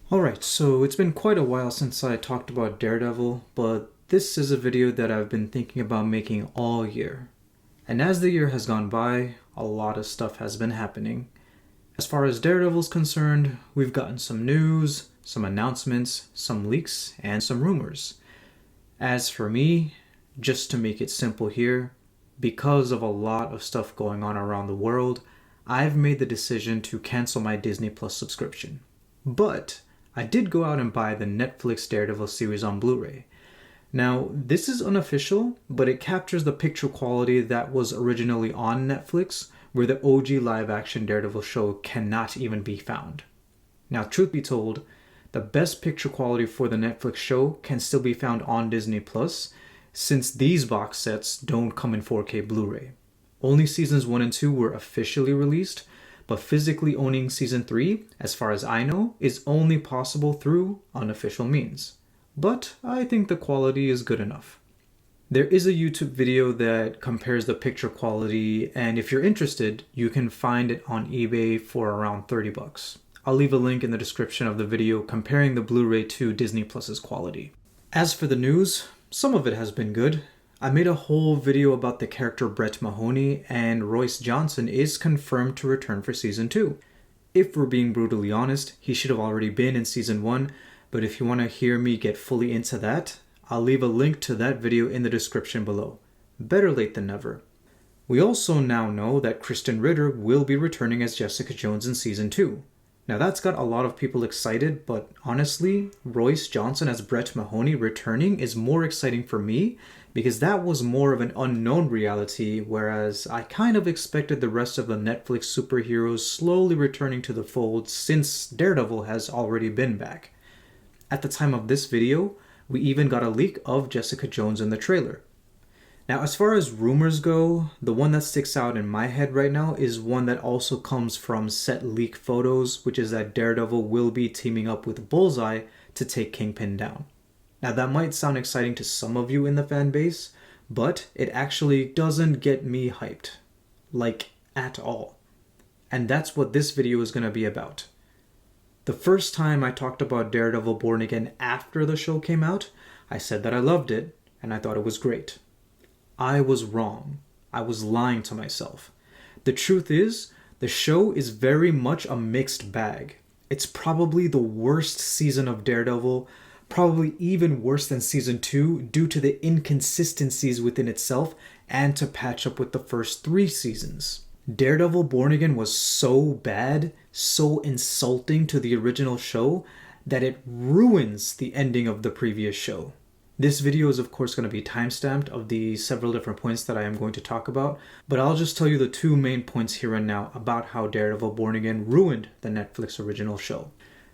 Alright, so it's been quite a while since I talked about Daredevil, but this is a video that I've been thinking about making all year. And as the year has gone by, a lot of stuff has been happening. As far as Daredevil's concerned, we've gotten some news, some announcements, some leaks, and some rumors. As for me, just to make it simple here, because of a lot of stuff going on around the world, I've made the decision to cancel my Disney Plus subscription. But I did go out and buy the Netflix Daredevil series on Blu-ray. Now, this is unofficial, but it captures the picture quality that was originally on Netflix, where the OG live-action Daredevil show cannot even be found. Now, truth be told, the best picture quality for the Netflix show can still be found on Disney Plus, since these box sets don't come in 4K Blu-ray. Only seasons 1 and 2 were officially released, but physically owning season 3, as far as I know, is only possible through unofficial means. But I think the quality is good enough. There is a YouTube video that compares the picture quality, and if you're interested, you can find it on eBay for around $30. I'll leave a link in the description of the video comparing the Blu-ray to Disney Plus's quality. As for the news, some of it has been good. I made a whole video about the character Brett Mahoney, and Royce Johnson is confirmed to return for season 2. If we're being brutally honest, he should have already been in season 1, but if you want to hear me get fully into that, I'll leave a link to that video in the description below. Better late than never. We also now know that Kristen Ritter will be returning as Jessica Jones in season 2. Now that's got a lot of people excited, but honestly, Royce Johnson as Brett Mahoney returning is more exciting for me because that was more of an unknown reality, whereas I kind of expected the rest of the Netflix superheroes slowly returning to the fold since Daredevil has already been back. At the time of this video, we even got a leak of Jessica Jones in the trailer. Now, as far as rumors go, the one that sticks out in my head right now is one that also comes from set leak photos, which is that Daredevil will be teaming up with Bullseye to take Kingpin down. Now, that might sound exciting to some of you in the fan base, but it actually doesn't get me hyped. Like, at all. And that's what this video is going to be about. The first time I talked about Daredevil Born Again after the show came out, I said that I loved it, and I thought it was great. I was wrong. I was lying to myself. The truth is, the show is very much a mixed bag. It's probably the worst season of Daredevil, probably even worse than season 2 due to the inconsistencies within itself and to patch up with the first 3 seasons. Daredevil Born Again was so bad, so insulting to the original show, that it ruins the ending of the previous show. This video is of course going to be timestamped of the several different points that I am going to talk about, but I'll just tell you the 2 main points here and now about how Daredevil Born Again ruined the Netflix original show.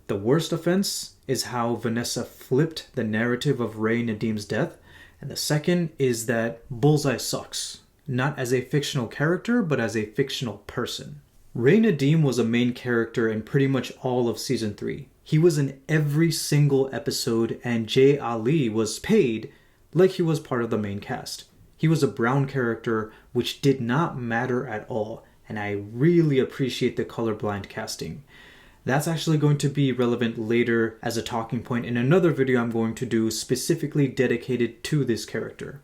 The worst offense is how Vanessa flipped the narrative of Ray Nadeem's death, and the second is that Bullseye sucks. Not as a fictional character, but as a fictional person. Ray Nadeem was a main character in pretty much all of season 3. He was in every single episode, and Jay Ali was paid like he was part of the main cast. He was a brown character, which did not matter at all, and I really appreciate the colorblind casting. That's actually going to be relevant later as a talking point in another video I'm going to do specifically dedicated to this character.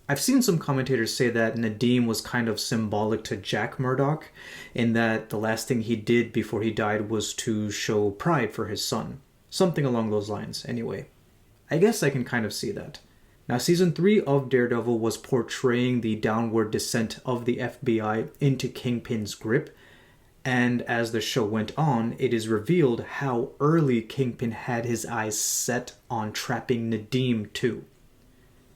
I've seen some commentators say that Nadeem was kind of symbolic to Jack Murdoch, in that the last thing he did before he died was to show pride for his son. Something along those lines, anyway. I guess I can kind of see that. Now, season 3 of Daredevil was portraying the downward descent of the FBI into Kingpin's grip, and as the show went on, it is revealed how early Kingpin had his eyes set on trapping Nadeem too.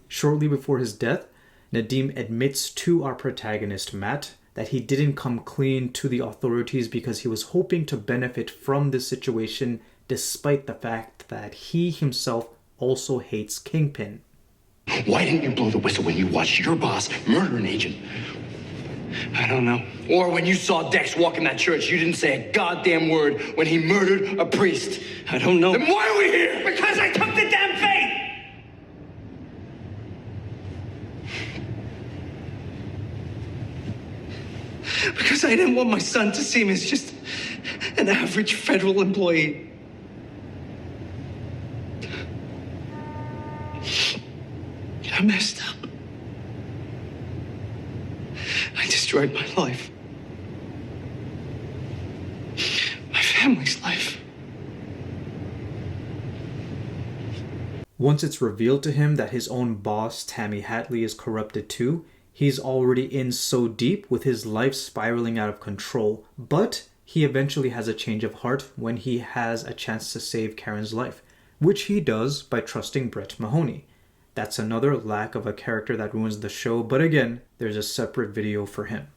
Shortly before his death, Nadeem admits to our protagonist, Matt, that he didn't come clean to the authorities because he was hoping to benefit from this situation despite the fact that he himself also hates Kingpin. Why didn't you blow the whistle when you watched your boss murder an agent? I don't know. Or when you saw Dex walk in that church, you didn't say a goddamn word when he murdered a priest? I don't know. Then why are we here? Because I took the damn faith! Because I didn't want my son to see him as just an average federal employee. I messed up. I destroyed my life. My family's life. Once it's revealed to him that his own boss, Tammy Hatley, is corrupted too, he's already in so deep with his life spiraling out of control. But he eventually has a change of heart when he has a chance to save Karen's life, which he does by trusting Brett Mahoney. That's another lack of a character that ruins the show, but again, there's a separate video for him.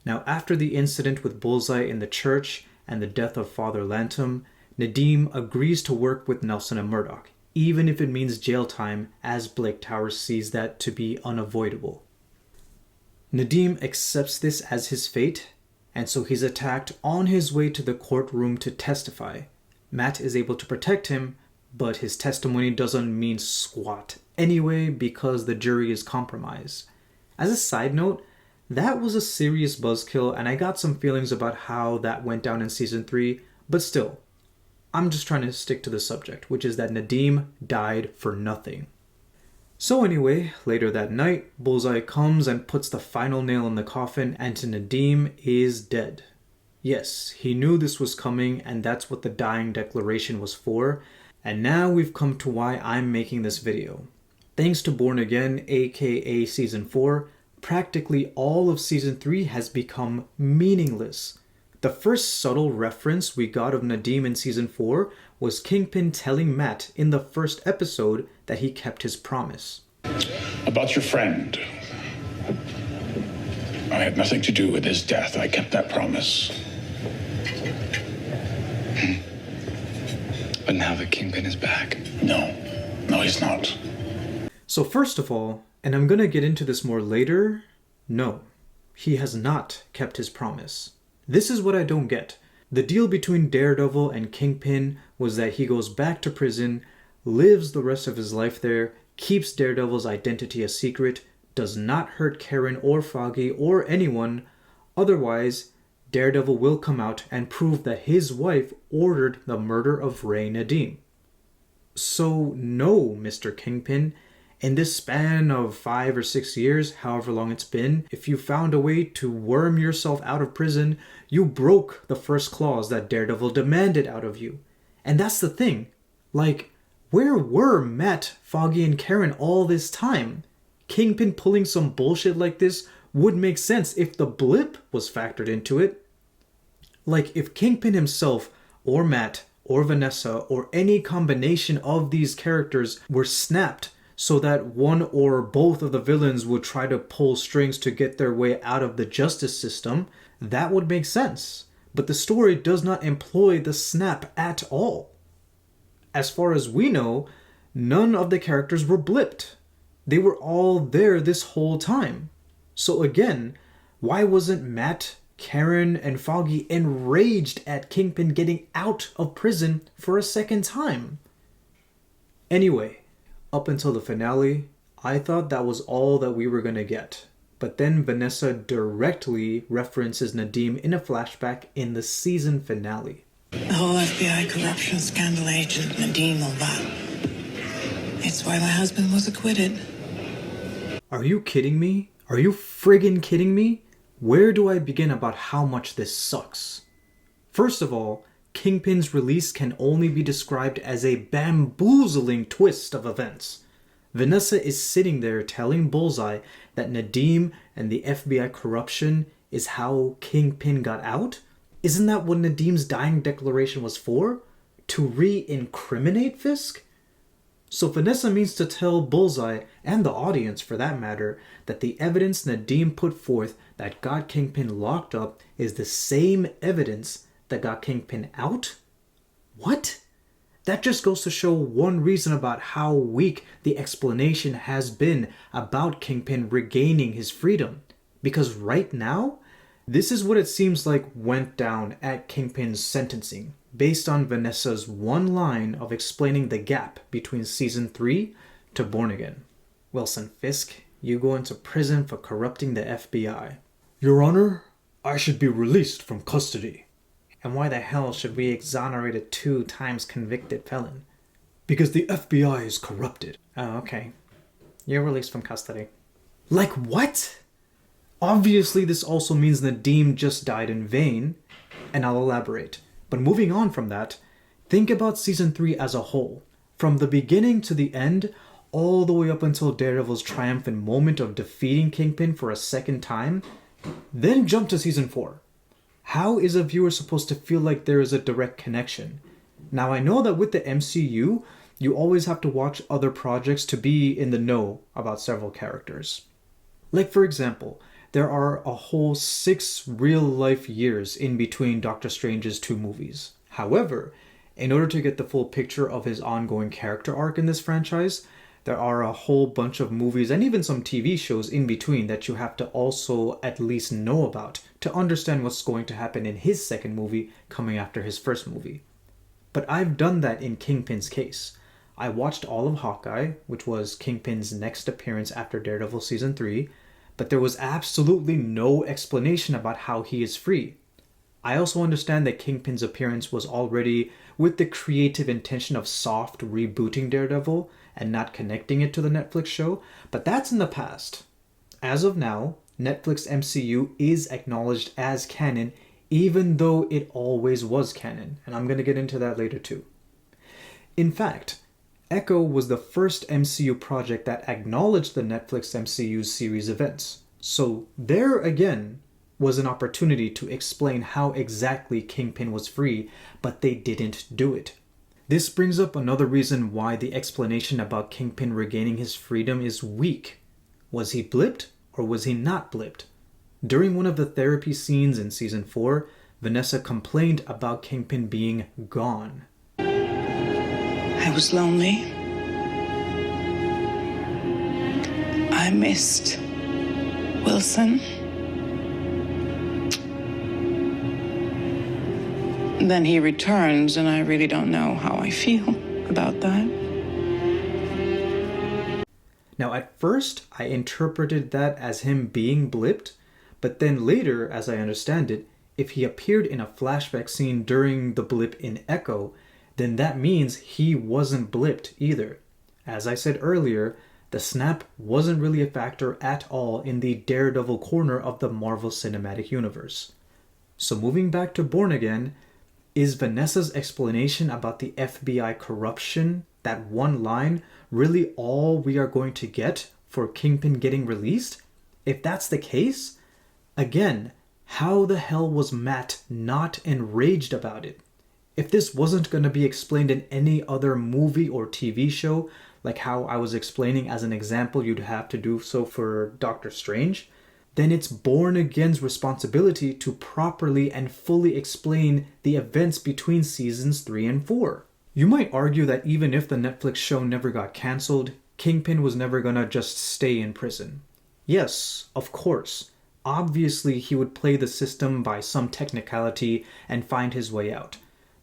Now, after the incident with Bullseye in the church and the death of Father Lantom, Nadeem agrees to work with Nelson and Murdoch, even if it means jail time, as Blake Towers sees that to be unavoidable. Nadeem accepts this as his fate, and so he's attacked on his way to the courtroom to testify. Matt is able to protect him, but his testimony doesn't mean squat anyway because the jury is compromised. As a side note, that was a serious buzzkill, and I got some feelings about how that went down in season 3, but still, I'm just trying to stick to the subject, which is that Nadeem died for nothing. So anyway, later that night, Bullseye comes and puts the final nail in the coffin, and Nadeem is dead. Yes, he knew this was coming, and that's what the dying declaration was for. And now we've come to why I'm making this video. Thanks to Born Again, aka Season 4, practically all of Season 3 has become meaningless. The first subtle reference we got of Nadeem in Season 4 was Kingpin telling Matt in the first episode that he kept his promise. About your friend. I had nothing to do with his death. I kept that promise. But now the Kingpin is back. No, he's not. So first of all, and I'm gonna get into this more later, no, he has not kept his promise. This is what I don't get. The deal between Daredevil and Kingpin was that he goes back to prison, lives the rest of his life there, keeps Daredevil's identity a secret, does not hurt Karen or Foggy or anyone, otherwise Daredevil will come out and prove that his wife ordered the murder of Ray Nadeem. So no, Mr. Kingpin, in this span of 5 or 6 years, however long it's been, if you found a way to worm yourself out of prison, you broke the first clause that Daredevil demanded out of you. And that's the thing. Like, where were Matt, Foggy, and Karen all this time? Kingpin pulling some bullshit like this would make sense if the blip was factored into it. Like, if Kingpin himself, or Matt, or Vanessa, or any combination of these characters were snapped so that one or both of the villains would try to pull strings to get their way out of the justice system, that would make sense. But the story does not employ the snap at all. As far as we know, none of the characters were blipped. They were all there this whole time. So again, why wasn't Matt, Karen, and Foggy enraged at Kingpin getting out of prison for a second time? Anyway, up until the finale, I thought that was all that we were gonna get. But then Vanessa directly references Nadeem in a flashback in the season finale. The whole FBI corruption scandal agent Nadeem all that. It's why my husband was acquitted. Are you kidding me? Are you friggin' kidding me? Where do I begin about how much this sucks? First of all, Kingpin's release can only be described as a bamboozling twist of events. Vanessa is sitting there telling Bullseye that Nadeem and the FBI corruption is how Kingpin got out? Isn't that what Nadeem's dying declaration was for? To re-incriminate Fisk? So Vanessa means to tell Bullseye, and the audience for that matter, that the evidence Nadeem put forth that got Kingpin locked up is the same evidence that got Kingpin out? What? That just goes to show one reason about how weak the explanation has been about Kingpin regaining his freedom. Because right now, this is what it seems like went down at Kingpin's sentencing, based on Vanessa's one line of explaining the gap between Season 3 to Born Again. Wilson Fisk, you go into prison for corrupting the FBI. Your Honor, I should be released from custody. And why the hell should we exonerate a 2 times convicted felon? because the FBI is corrupted. Oh, okay. You're released from custody. Like what? Obviously, this also means Nadeem just died in vain, and I'll elaborate. But moving on from that, think about season 3 as a whole. From the beginning to the end, all the way up until Daredevil's triumphant moment of defeating Kingpin for a second time, then jump to season 4. How is a viewer supposed to feel like there is a direct connection? Now, I know that with the MCU, you always have to watch other projects to be in the know about several characters. Like, for example, there are a whole 6 real-life years in between Doctor Strange's 2 movies. However, in order to get the full picture of his ongoing character arc in this franchise, there are a whole bunch of movies and even some TV shows in between that you have to also at least know about to understand what's going to happen in his second movie coming after his first movie. But I've done that in Kingpin's case. I watched all of Hawkeye, which was Kingpin's next appearance after Daredevil Season 3, but there was absolutely no explanation about how he is free. I also understand that Kingpin's appearance was already with the creative intention of soft rebooting Daredevil and not connecting it to the Netflix show, but that's in the past. As of now, Netflix MCU is acknowledged as canon, even though it always was canon, and I'm going to get into that later too. In fact, Echo was the first MCU project that acknowledged the Netflix MCU's series events. So there again was an opportunity to explain how exactly Kingpin was free, but they didn't do it. This brings up another reason why the explanation about Kingpin regaining his freedom is weak. Was he blipped or was he not blipped? During one of the therapy scenes in season 4, Vanessa complained about Kingpin being gone. I was lonely. I missed Wilson. Then he returns, and I really don't know how I feel about that. Now, at first, I interpreted that as him being blipped, but then later, as I understand it, if he appeared in a flashback scene during the blip in Echo, then that means he wasn't blipped either. As I said earlier, the snap wasn't really a factor at all in the Daredevil corner of the Marvel Cinematic Universe. So moving back to Born Again, is Vanessa's explanation about the FBI corruption, that one line, really all we are going to get for Kingpin getting released? If that's the case, again, how the hell was Matt not enraged about it? If this wasn't going to be explained in any other movie or TV show, like how I was explaining as an example you'd have to do so for Doctor Strange, then it's Born Again's responsibility to properly and fully explain the events between seasons 3 and 4. You might argue that even if the Netflix show never got cancelled, Kingpin was never gonna just stay in prison. Yes, of course. Obviously, he would play the system by some technicality and find his way out.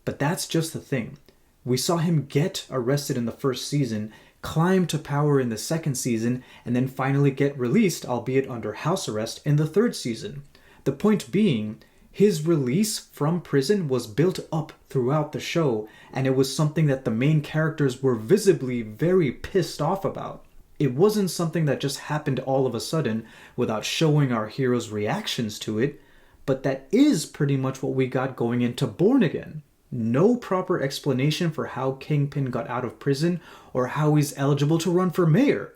But that's just the thing. We saw him get arrested in the first season, climb to power in the second season, and then finally get released, albeit under house arrest, in the third season. The point being, his release from prison was built up throughout the show, and it was something that the main characters were visibly very pissed off about. It wasn't something that just happened all of a sudden without showing our heroes' reactions to it, but that is pretty much what we got going into Born Again. No proper explanation for how Kingpin got out of prison or how he's eligible to run for mayor.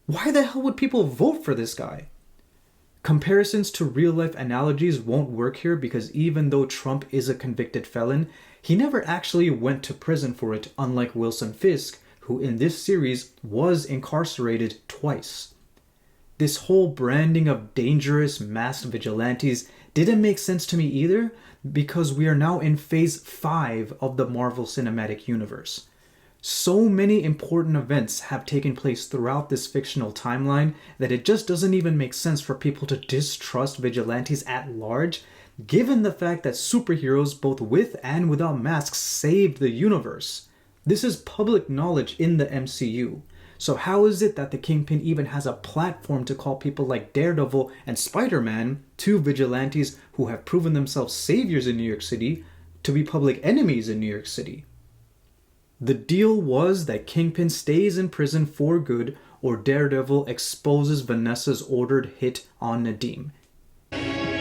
Why the hell would people vote for this guy? Comparisons to real-life analogies won't work here because even though Trump is a convicted felon, he never actually went to prison for it, unlike Wilson Fisk, who in this series was incarcerated twice. This whole branding of dangerous masked vigilantes didn't make sense to me either, because we are now in phase 5 of the Marvel Cinematic Universe. So many important events have taken place throughout this fictional timeline that it just doesn't even make sense for people to distrust vigilantes at large, given the fact that superheroes both with and without masks saved the universe. This is public knowledge in the MCU. So how is it that the Kingpin even has a platform to call people like Daredevil and Spider-Man, 2 vigilantes who have proven themselves saviors in New York City, to be public enemies in New York City? The deal was that Kingpin stays in prison for good or Daredevil exposes Vanessa's ordered hit on Nadeem.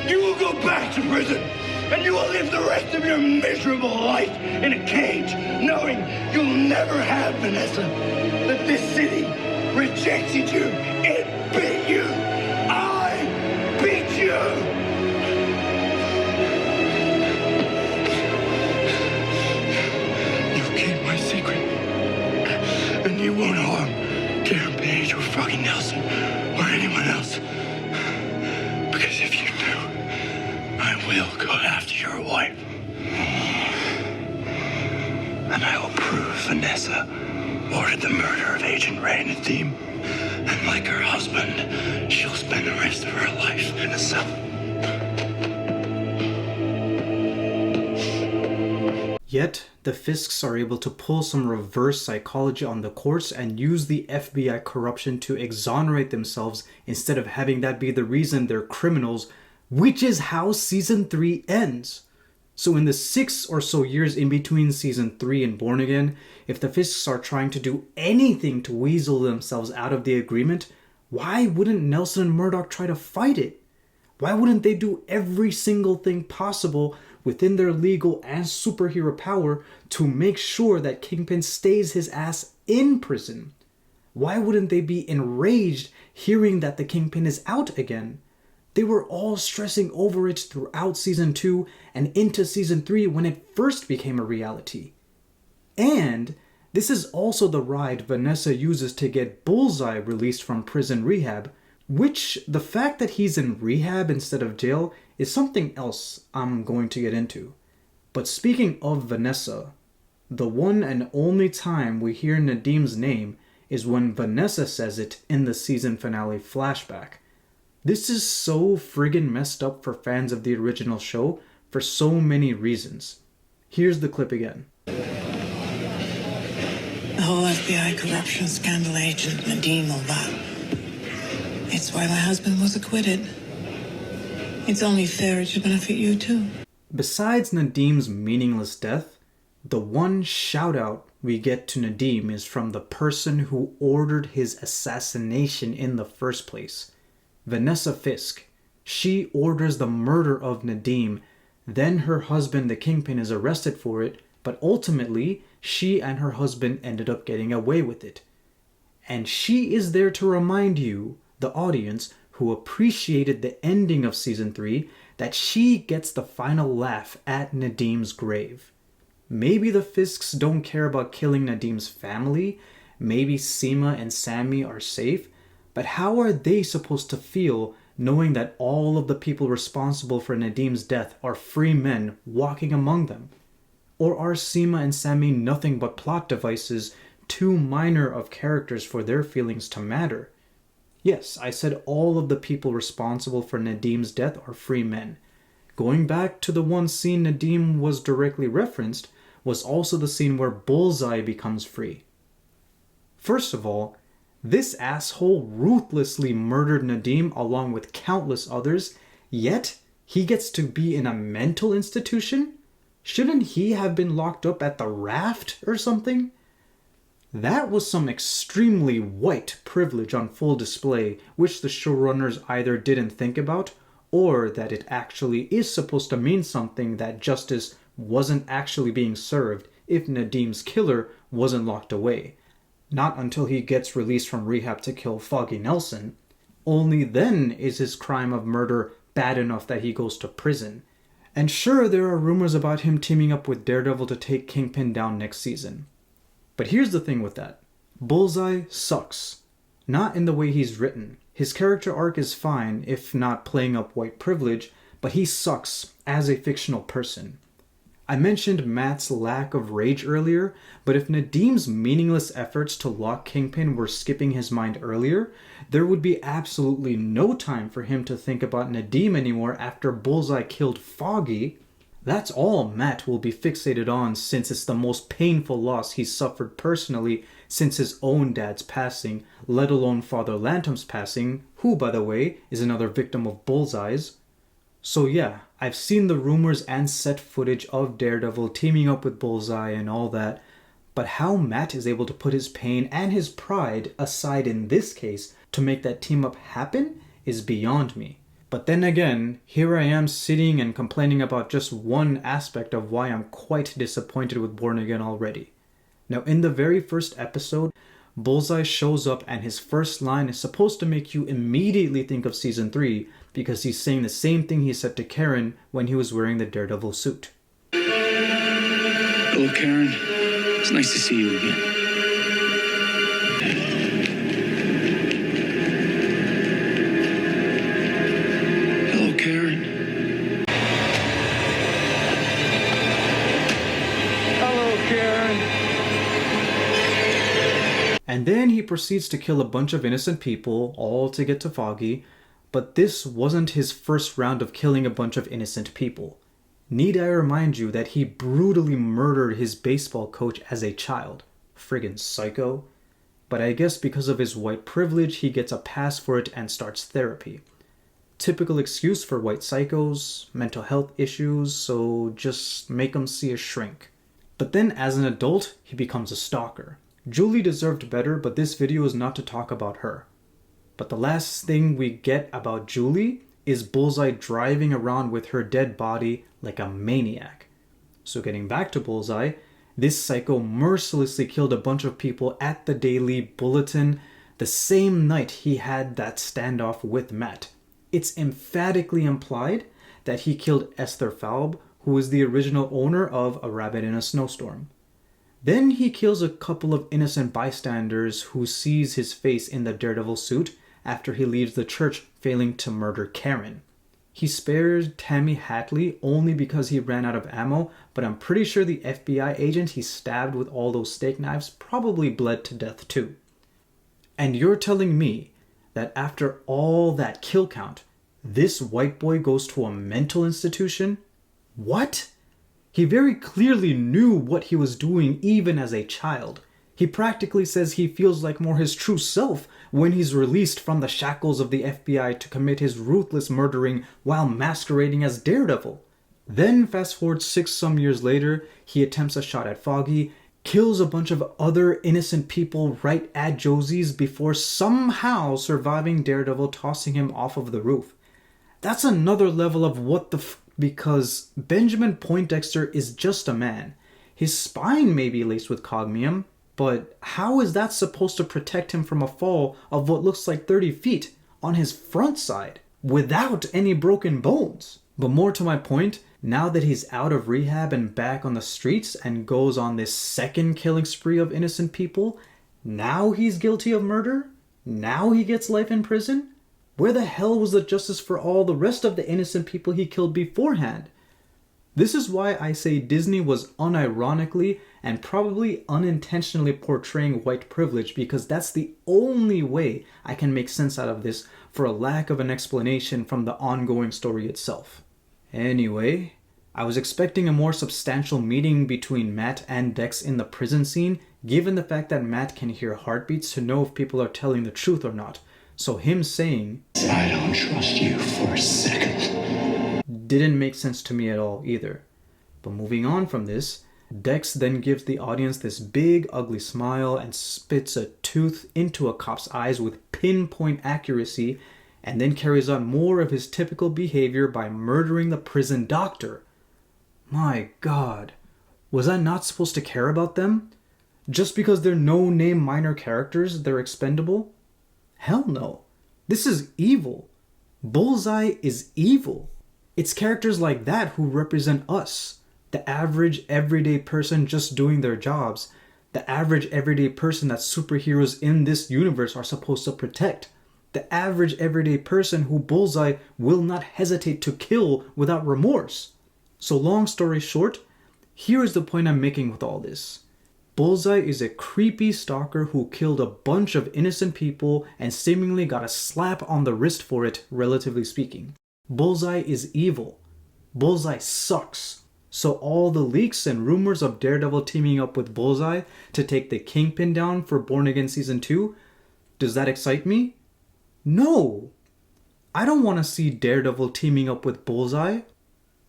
You will go back to prison, and you will live the rest of your miserable life in a cage, knowing you'll never have Vanessa. That this city rejected you. It beat you. I beat you. You keep my secret, and you won't harm Karen Page or fucking Nelson or anyone else. Because if you do, I will go after your wife. And I will prove Vanessa ordered the murder of Agent Ray Nadeem. And like her husband, she'll spend the rest of her life in a cell. Yet, the Fisks are able to pull some reverse psychology on the courts and use the FBI corruption to exonerate themselves instead of having that be the reason they're criminals, which is how Season 3 ends. So in the 6 or so years in between Season 3 and Born Again, if the Fisks are trying to do anything to weasel themselves out of the agreement, why wouldn't Nelson and Murdoch try to fight it? Why wouldn't they do every single thing possible within their legal and superhero power to make sure that Kingpin stays his ass in prison? Why wouldn't they be enraged hearing that the Kingpin is out again? They were all stressing over it throughout Season 2 and into Season 3 when it first became a reality. And this is also the ride Vanessa uses to get Bullseye released from prison rehab, which the fact that he's in rehab instead of jail is something else I'm going to get into. But speaking of Vanessa, the one and only time we hear Nadeem's name is when Vanessa says it in the season finale flashback. This is so friggin' messed up for fans of the original show for so many reasons. Here's the clip again. The whole FBI corruption scandal agent Nadeem will bat. It's why my husband was acquitted. It's only fair it should benefit you too. Besides Nadeem's meaningless death, the one shout out we get to Nadeem is from the person who ordered his assassination in the first place. Vanessa Fisk. She orders the murder of Nadeem, then her husband the Kingpin is arrested for it, but ultimately she and her husband ended up getting away with it. And she is there to remind you, the audience, who appreciated the ending of Season 3, that she gets the final laugh at Nadeem's grave. Maybe the Fisks don't care about killing Nadeem's family, maybe Seema and Sammy are safe, but how are they supposed to feel knowing that all of the people responsible for Nadeem's death are free men walking among them? Or are Seema and Sammy nothing but plot devices, too minor of characters for their feelings to matter? Yes, I said all of the people responsible for Nadeem's death are free men. Going back to the one scene Nadeem was directly referenced was also the scene where Bullseye becomes free. First of all, this asshole ruthlessly murdered Nadeem along with countless others, yet he gets to be in a mental institution? Shouldn't he have been locked up at the Raft or something? That was some extremely white privilege on full display, which the showrunners either didn't think about, or that it actually is supposed to mean something that justice wasn't actually being served if Nadeem's killer wasn't locked away. Not until he gets released from rehab to kill Foggy Nelson. Only then is his crime of murder bad enough that he goes to prison. And sure, there are rumors about him teaming up with Daredevil to take Kingpin down next season. But here's the thing with that. Bullseye sucks. Not in the way he's written. His character arc is fine, if not playing up white privilege, but he sucks as a fictional person. I mentioned Matt's lack of rage earlier, but if Nadeem's meaningless efforts to lock Kingpin were skipping his mind earlier, there would be absolutely no time for him to think about Nadeem anymore after Bullseye killed Foggy. That's all Matt will be fixated on since it's the most painful loss he's suffered personally since his own dad's passing, let alone Father Lantom's passing, who, by the way, is another victim of Bullseye's. So yeah, I've seen the rumors and set footage of Daredevil teaming up with Bullseye and all that, But how Matt is able to put his pain and his pride aside in this case to make that team up happen is beyond me. But then again, here I am sitting and complaining about just one aspect of why I'm quite disappointed with Born Again already. Now, in the very first episode, Bullseye shows up and his first line is supposed to make you immediately think of season 3 because he's saying the same thing he said to Karen when he was wearing the Daredevil suit. Hello, Karen. It's nice to see you again. Hello, Karen. Hello, Karen. And then he proceeds to kill a bunch of innocent people, all to get to Foggy, but this wasn't his first round of killing a bunch of innocent people. Need I remind you that he brutally murdered his baseball coach as a child? Friggin' psycho. But I guess because of his white privilege, he gets a pass for it and starts therapy. Typical excuse for white psychos, mental health issues, so just make him see a shrink. But then as an adult, he becomes a stalker. Julie deserved better, but this video is not to talk about her. But the last thing we get about Julie is Bullseye driving around with her dead body like a maniac. So getting back to Bullseye, this psycho mercilessly killed a bunch of people at the Daily Bulletin the same night he had that standoff with Matt. It's emphatically implied that he killed Esther Falb, who is the original owner of A Rabbit in a Snowstorm. Then he kills a couple of innocent bystanders who sees his face in the Daredevil suit after he leaves the church, failing to murder Karen. He spared Tammy Hatley only because he ran out of ammo, but I'm pretty sure the FBI agent he stabbed with all those steak knives probably bled to death too. And you're telling me that after all that kill count, this white boy goes to a mental institution? What? He very clearly knew what he was doing even as a child. He practically says he feels like more his true self when he's released from the shackles of the FBI to commit his ruthless murdering while masquerading as Daredevil. Then fast forward 6 some years later, he attempts a shot at Foggy, kills a bunch of other innocent people right at Josie's before somehow surviving Daredevil tossing him off of the roof. That's another level of what the because Benjamin Poindexter is just a man. His spine may be laced with cognium, but how is that supposed to protect him from a fall of what looks like 30 feet on his front side without any broken bones? But more to my point, now that he's out of rehab and back on the streets and goes on this second killing spree of innocent people, now he's guilty of murder? Now he gets life in prison? Where the hell was the justice for all the rest of the innocent people he killed beforehand? This is why I say Disney was unironically and probably unintentionally portraying white privilege, because that's the only way I can make sense out of this for a lack of an explanation from the ongoing story itself. Anyway, I was expecting a more substantial meeting between Matt and Dex in the prison scene, given the fact that Matt can hear heartbeats to know if people are telling the truth or not. So him saying, I don't trust you for a second, didn't make sense to me at all either. But moving on from this, Dex then gives the audience this big ugly smile and spits a tooth into a cop's eyes with pinpoint accuracy, and then carries on more of his typical behavior by murdering the prison doctor. My God, was I not supposed to care about them? Just because they're no-name minor characters, they're expendable? Hell no. This is evil. Bullseye is evil. It's characters like that who represent us, the average everyday person just doing their jobs, the average everyday person that superheroes in this universe are supposed to protect, the average everyday person who Bullseye will not hesitate to kill without remorse. So long story short, here is the point I'm making with all this. Bullseye is a creepy stalker who killed a bunch of innocent people and seemingly got a slap on the wrist for it, relatively speaking. Bullseye is evil. Bullseye sucks. So all the leaks and rumors of Daredevil teaming up with Bullseye to take the Kingpin down for Born Again Season 2, does that excite me? No! I don't want to see Daredevil teaming up with Bullseye.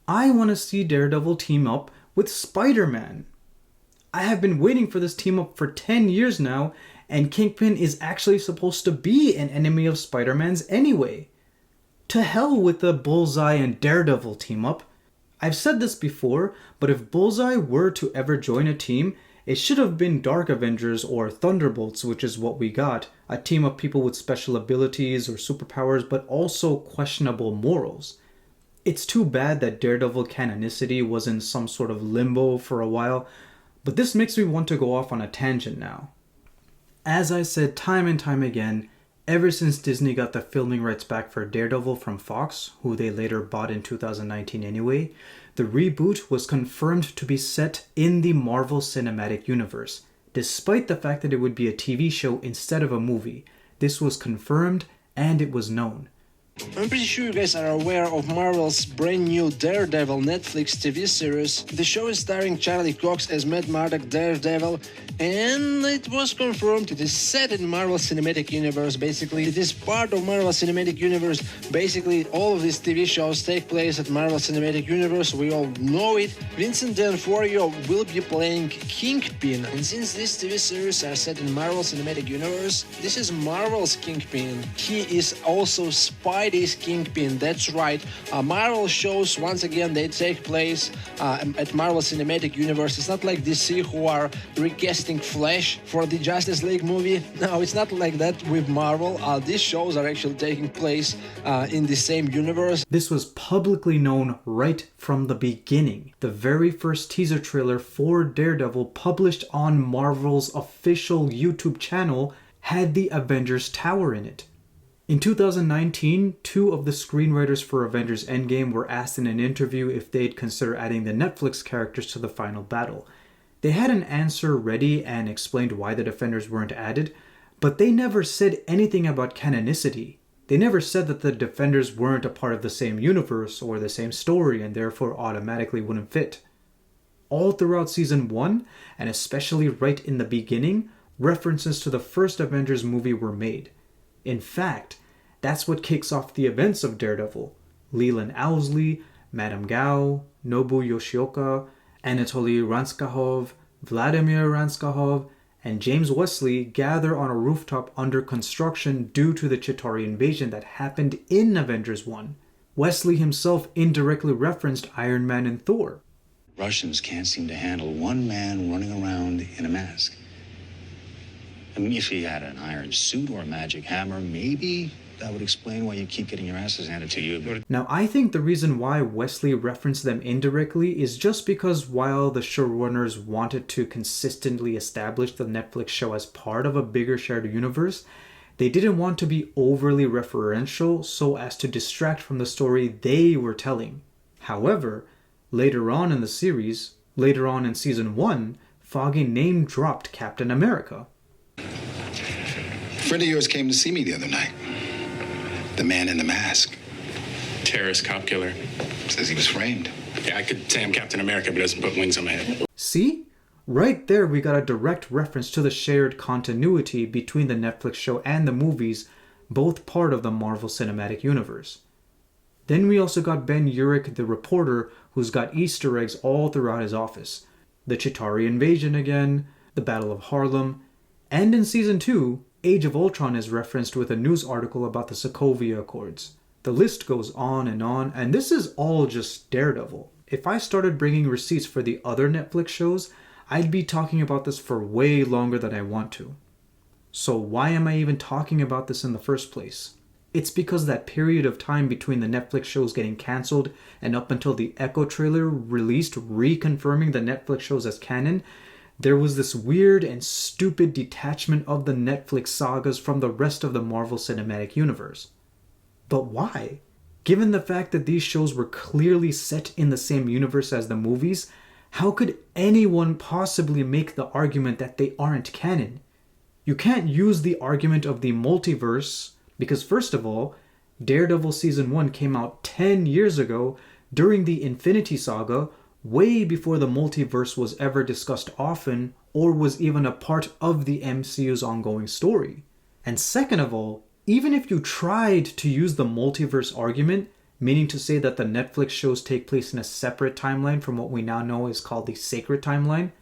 I want to see Daredevil team up with Spider-Man. I have been waiting for this team up for 10 years now, and Kingpin is actually supposed to be an enemy of Spider-Man's anyway. To hell with the Bullseye and Daredevil team up. I've said this before, but if Bullseye were to ever join a team, it should have been Dark Avengers or Thunderbolts, which is what we got. A team of people with special abilities or superpowers, but also questionable morals. It's too bad that Daredevil canonicity was in some sort of limbo for a while, but this makes me want to go off on a tangent now. As I said time and time again, ever since Disney got the filming rights back for Daredevil from Fox, who they later bought in 2019 anyway, the reboot was confirmed to be set in the Marvel Cinematic Universe, despite the fact that it would be a TV show instead of a movie. This was confirmed and it was known. I'm pretty sure you guys are aware of Marvel's brand new Daredevil Netflix TV series. The show is starring Charlie Cox as Matt Murdock Daredevil, and it was confirmed it is set in Marvel Cinematic Universe. Basically, it is part of Marvel Cinematic Universe. Basically, all of these TV shows take place at Marvel Cinematic Universe. We all know it. Vincent D'Onofrio will be playing Kingpin, and since these TV series are set in Marvel Cinematic Universe, this is Marvel's Kingpin. He is also Spidey's Kingpin. That's right. Marvel shows, once again, they take place at Marvel Cinematic Universe. It's not like DC who are recasting Flash for the Justice League movie. No, it's not like that with Marvel. These shows are actually taking place in the same universe. This was publicly known right from the beginning. The very first teaser trailer for Daredevil published on Marvel's official YouTube channel had the Avengers Tower in it. In 2019, two of the screenwriters for Avengers Endgame were asked in an interview if they'd consider adding the Netflix characters to the final battle. They had an answer ready and explained why the Defenders weren't added, but they never said anything about canonicity. They never said that the Defenders weren't a part of the same universe or the same story and therefore automatically wouldn't fit. All throughout Season 1, and especially right in the beginning, references to the first Avengers movie were made. In fact, that's what kicks off the events of Daredevil. Leland Owsley, Madame Gao, Nobu Yoshioka, Anatoly Ranskahov, Vladimir Ranskahov, and James Wesley gather on a rooftop under construction due to the Chitauri invasion that happened in Avengers 1. Wesley himself indirectly referenced Iron Man and Thor. Russians can't seem to handle one man running around in a mask. I mean, if he had an iron suit or a magic hammer, maybe that would explain why you keep getting your asses handed to you. Now, I think the reason why Wesley referenced them indirectly is just because while the showrunners wanted to consistently establish the Netflix show as part of a bigger shared universe, they didn't want to be overly referential so as to distract from the story they were telling. However, later on in the series, later on in Season 1, Foggy name-dropped Captain America. A friend of yours came to see me the other night. The man in the mask. Terrorist cop killer. Says he was framed. Yeah, I could say I'm Captain America, but doesn't put wings on my head. See? Right there we got a direct reference to the shared continuity between the Netflix show and the movies, both part of the Marvel Cinematic Universe. Then we also got Ben Urich, the reporter, who's got Easter eggs all throughout his office. The Chitauri invasion again, the Battle of Harlem, and in Season 2, Age of Ultron is referenced with a news article about the Sokovia Accords. The list goes on, and this is all just Daredevil. If I started bringing receipts for the other Netflix shows, I'd be talking about this for way longer than I want to. So why am I even talking about this in the first place? It's because that period of time between the Netflix shows getting cancelled and up until the Echo trailer released reconfirming the Netflix shows as canon, there was this weird and stupid detachment of the Netflix sagas from the rest of the Marvel Cinematic Universe. But why? Given the fact that these shows were clearly set in the same universe as the movies, how could anyone possibly make the argument that they aren't canon? You can't use the argument of the multiverse because, first of all, Daredevil Season 1 came out 10 years ago during the Infinity Saga, way before the multiverse was ever discussed often or was even a part of the MCU's ongoing story. And second of all, even if you tried to use the multiverse argument, meaning to say that the Netflix shows take place in a separate timeline from what we now know is called the Sacred Timeline,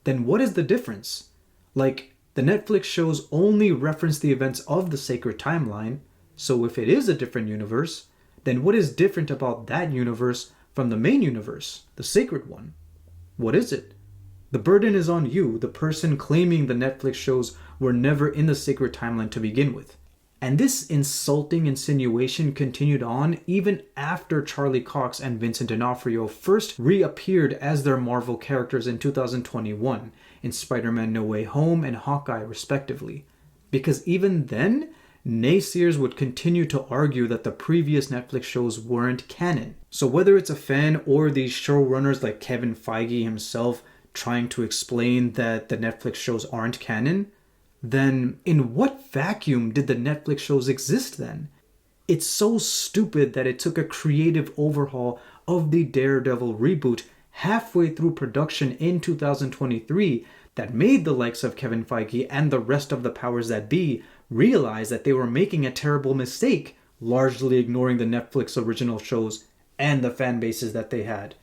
then what is the difference? Like, the Netflix shows only reference the events of the sacred timeline, so if it is a different universe, then what is different about that universe from the main universe, the sacred one? What is it? The burden is on you, the person claiming the Netflix shows were never in the sacred timeline to begin with. And this insulting insinuation continued on even after Charlie Cox and Vincent D'Onofrio first reappeared as their Marvel characters in 2021 in Spider-Man No Way Home and Hawkeye respectively. Because even then, naysayers would continue to argue that the previous Netflix shows weren't canon. So whether it's a fan or these showrunners like Kevin Feige himself trying to explain that the Netflix shows aren't canon, then in what vacuum did the Netflix shows exist then? It's so stupid that it took a creative overhaul of the Daredevil reboot halfway through production in 2023 that made the likes of Kevin Feige and the rest of the powers that be realize that they were making a terrible mistake, largely ignoring the Netflix original shows and the fan bases that they had.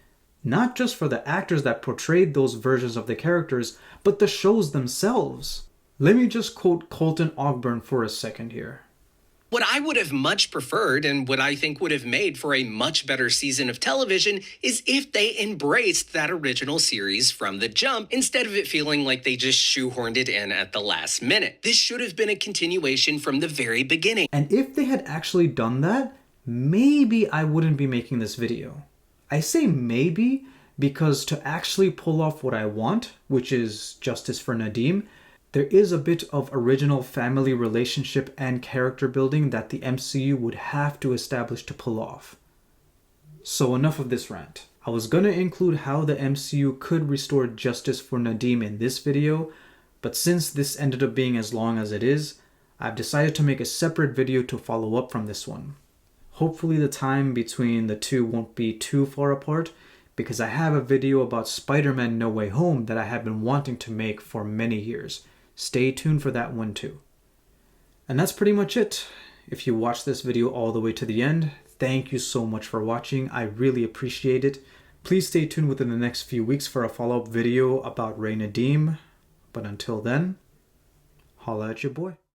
Not just for the actors that portrayed those versions of the characters, but the shows themselves. Let me just quote Colton Ogburn for a second here. What I would have much preferred and what I think would have made for a much better season of television is if they embraced that original series from the jump instead of it feeling like they just shoehorned it in at the last minute. This should have been a continuation from the very beginning. And if they had actually done that, maybe I wouldn't be making this video. I say maybe because to actually pull off what I want, which is justice for Nadeem, there is a bit of original family relationship and character building that the MCU would have to establish to pull off. So enough of this rant. I was gonna include how the MCU could restore justice for Nadeem in this video, but since this ended up being as long as it is, I've decided to make a separate video to follow up from this one. Hopefully the time between the two won't be too far apart, because I have a video about Spider-Man No Way Home that I have been wanting to make for many years. Stay tuned for that one too. And that's pretty much it. If you watched this video all the way to the end, thank you so much for watching. I really appreciate it. Please stay tuned within the next few weeks for a follow-up video about Ray Nadeem. But until then, holla at your boy.